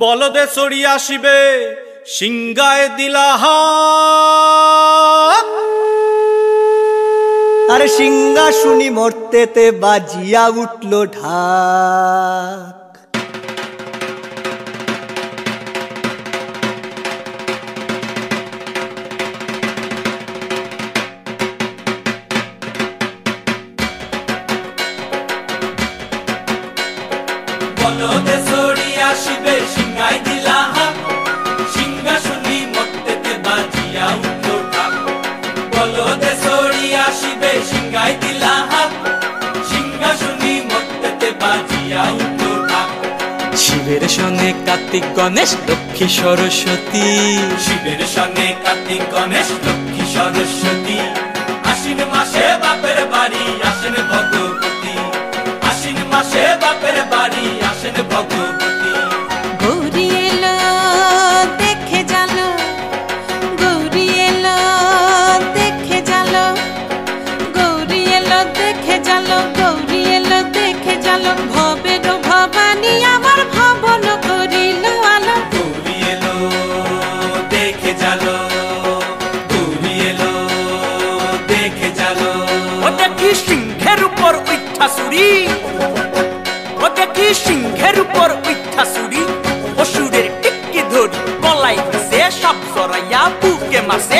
বলদে চড়ি আসিবে সিংগায় দিলাহা। আরে সিংহা শুনি মরতেতে বাজিয়া উঠল ঢাক। বলদে চড়ি আসিবে সিংগায় দিলাহা, সিংহা শুনি মরতেতে বাজিয়া উঠল ঢাক। বলদে চড়ি আসিবে সিংগায় দিলাহা, সিংহা শুনি মরতেতে বাজিয়া উঠল ঢাক। শিবের সঙ্গে কার্তিক গণেশ লক্ষ্মী সরস্বতী, শিবের সঙ্গে কার্তিক গণেশ লক্ষ্মী সরস্বতী। আশ্বিন মাসে বাপের বাড়ি আসেন ভগবতী, আশ্বিন মাসে বাপের বাড়ি আসেন ভগবতী। গৌরী এলো দেখে জালো, গৌরী এলো দেখে জালো, গৌরী এলো দেখে জালো, গৌরী এলো দেখে জালো। ভবের ভবানী আমার ভবন করিল আলো। গৌরী এলো দেখে জালো, গৌরী এলো দেখে জালো। ও দেখি সিংহের উপর উঠা চুরি, ও দেখি সিংহের উপর উঠা চুরি। অসুরের টিক্কি ধরি গলায় সে সব জড়াইয়া বুকে মাসে